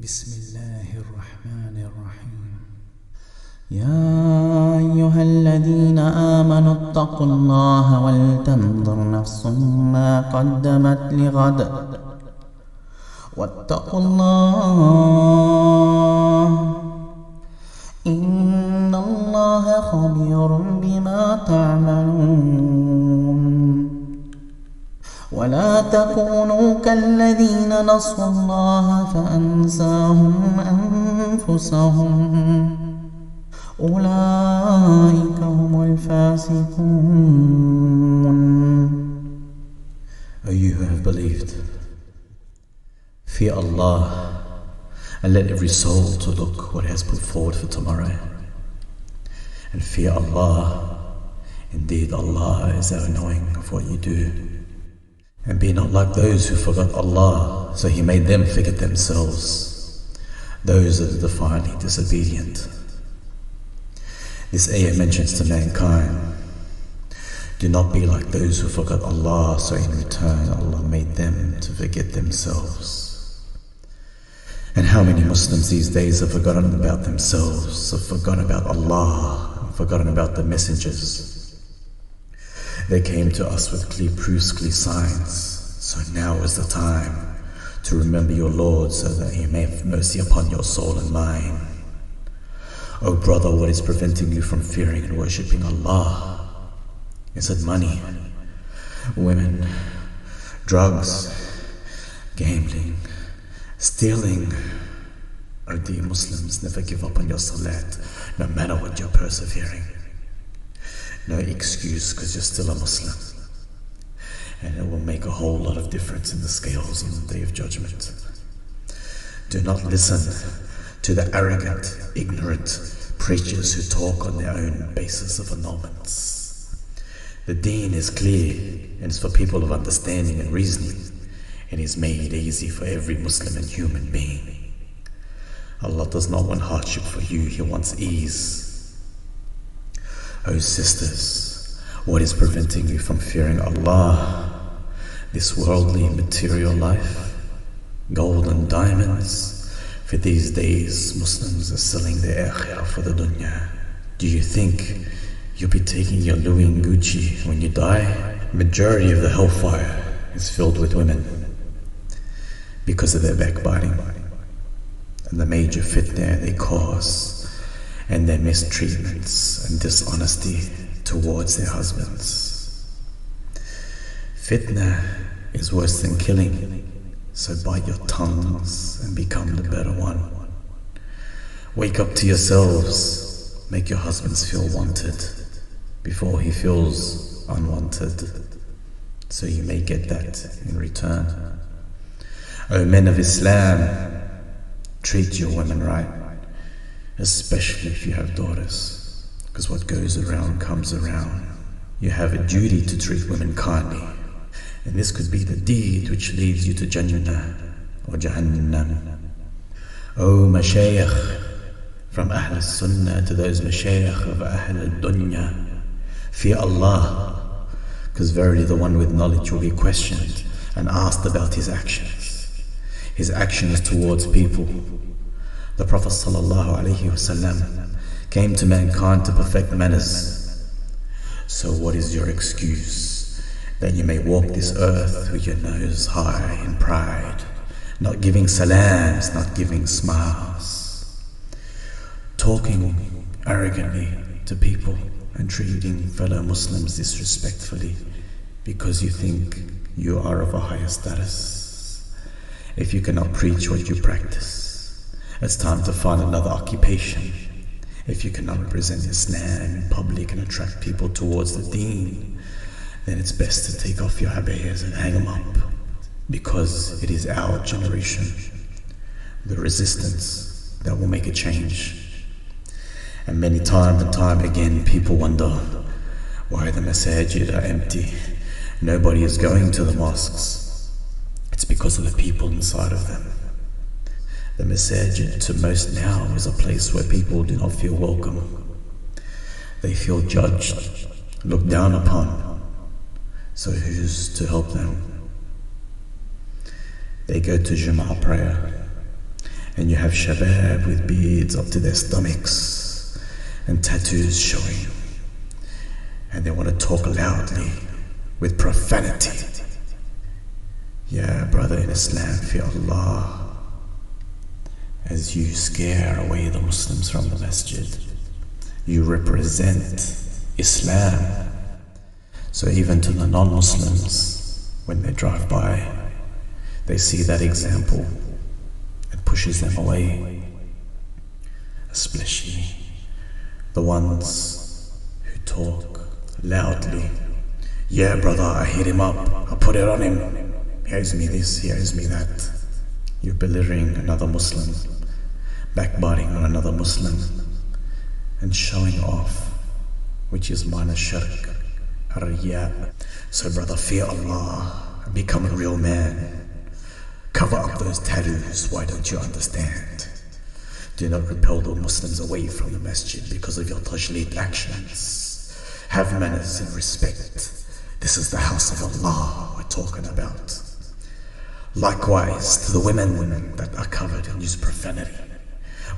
بسم الله الرحمن الرحيم. يا أيها الذين آمنوا اتقوا الله ولتنظر نفس ما قدمت لغد واتقوا الله إن الله خبير بما تعملون. ولا تكونوا كالذين نسوا الله فأنساهم أنفسهم أولئك هم الفاسقون. O you who have believed, fear Allah and let every soul to look what it has put forward for tomorrow. And fear Allah, indeed Allah is our knowing of what you do. And be not like those who forgot Allah, so He made them forget themselves. Those are the defiantly disobedient. This ayah mentions to mankind, do not be like those who forgot Allah, so in return Allah made them to forget themselves. And how many Muslims these days have forgotten about themselves, have forgotten about Allah, have forgotten about the messengers. They came to us with clear proofs, clear signs. So now is the time to remember your Lord so that He may have mercy upon your soul and mine. Oh brother, what is preventing you from fearing and worshipping Allah? Is it money, women, drugs, gambling, stealing? Oh dear Muslims, never give up on your salat, no matter what you're persevering. No excuse, because you're still a Muslim. And it will make a whole lot of difference in the scales on the Day of Judgment. Do not listen to the arrogant, ignorant preachers who talk on their own basis of annulments. The deen is clear and is for people of understanding and reasoning, and is made easy for every Muslim and human being. Allah does not want hardship for you, He wants ease. O sisters, what is preventing you from fearing Allah? This worldly material life, gold and diamonds. For these days Muslims are selling their akhirah for the dunya. Do you think you'll be taking your Louis and Gucci when you die? Majority of the hellfire is filled with women because of their backbiting and the major fitna they cause, and their mistreatments and dishonesty towards their husbands. Fitna is worse than killing, so bite your tongues and become the better one. Wake up to yourselves, make your husbands feel wanted before he feels unwanted, so you may get that in return. O men of Islam, treat your women right, especially if you have daughters, because what goes around comes around. You have a duty to treat women kindly, and this could be the deed which leads you to Jannah or Jahannam. O Mashayikh, from Ahl Sunnah to those Mashayikh of Ahl Dunya, fear Allah, because verily the one with knowledge will be questioned and asked about his actions. His actions towards people. The Prophet ﷺ came to mankind to perfect manners. So what is your excuse that you may walk this earth with your nose high in pride, not giving salams, not giving smiles, talking arrogantly to people and treating fellow Muslims disrespectfully because you think you are of a higher status? If you cannot preach what you practice, it's time to find another occupation. If you cannot represent Islam in public and attract people towards the deen, then it's best to take off your abayas and hang them up, because it is our generation, the resistance, that will make a change. And many time and time again people wonder why the Masjid are empty. Nobody is going to the mosques. It's because of the people inside of them. The Masjid to most now is a place where people do not feel welcome. They feel judged, looked down upon. So who's to help them? They go to Jumu'ah prayer And you have shabab with beards up to their stomachs and tattoos showing. And they want to talk loudly with profanity. Yeah, brother in Islam, fear Allah. As you scare away the Muslims from the Masjid, you represent Islam. So even to the non-Muslims, when they drive by, they see that example. It pushes them away. Especially the ones who talk loudly. Yeah, brother, I hit him up. I put it on him. He owes me this, he owes me that. You're belittling another Muslim, backbiting on another Muslim, and showing off, which is minor shirk, riya. So brother, fear Allah and become a real man. Cover up those tattoos, why don't you understand? Do not repel the Muslims away from the Masjid because of your tajleed actions. Have manners and respect. This is the house of Allah we're talking about. Likewise, to the women that are covered and use profanity,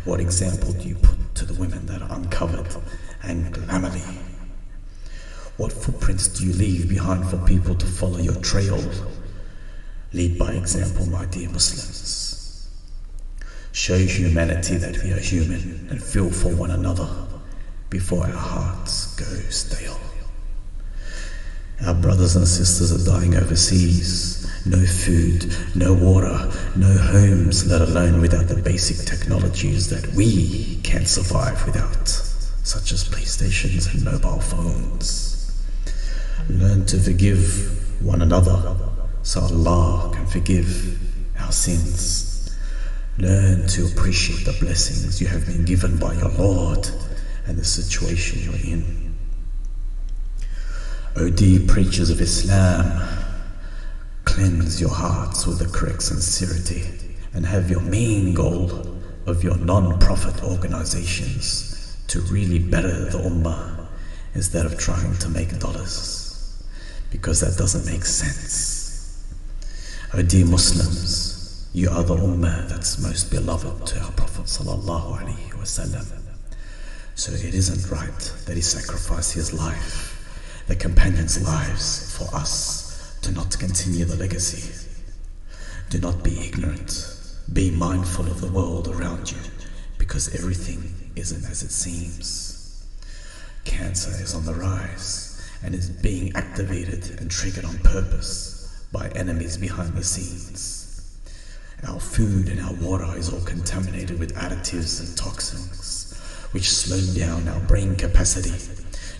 what example do you put to the women that are uncovered and glamourly? What footprints do you leave behind for people to follow your trail? Lead by example, my dear Muslims. Show humanity that we are human and feel for one another before our hearts go stale. Our brothers and sisters are dying overseas. No food, no water, no homes, let alone without the basic technologies that we can survive without, such as PlayStations and mobile phones. Learn to forgive one another so Allah can forgive our sins. Learn to appreciate the blessings you have been given by your Lord and the situation you're in. O dear preachers of Islam, cleanse your hearts with the correct sincerity and have your main goal of your non-profit organizations to really better the ummah instead of trying to make dollars, because that doesn't make sense. O dear Muslims, you are the ummah that's most beloved to our Prophet sallallahu alaihi wasallam. So it isn't right that he sacrificed his life, the companions' lives, for us to not continue the legacy. Do not be ignorant. Be mindful of the world around you, because everything isn't as it seems. Cancer is on the rise and is being activated and triggered on purpose by enemies behind the scenes. Our food and our water is all contaminated with additives and toxins, which slow down our brain capacity,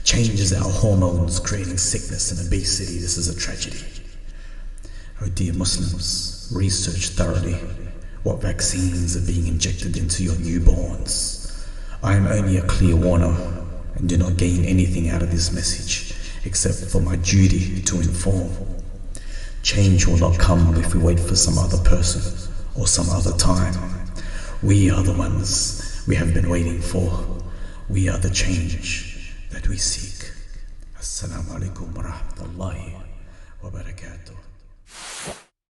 changes our hormones, creating sickness and obesity. This is a tragedy. Oh dear Muslims, research thoroughly what vaccines are being injected into your newborns. I am only a clear warner and do not gain anything out of this message except for my duty to inform. Change will not come if we wait for some other person or some other time. We are the ones we have been waiting for. We are the change that we seek. Assalamu alaikum wa rahmatullahi wa barakatuh.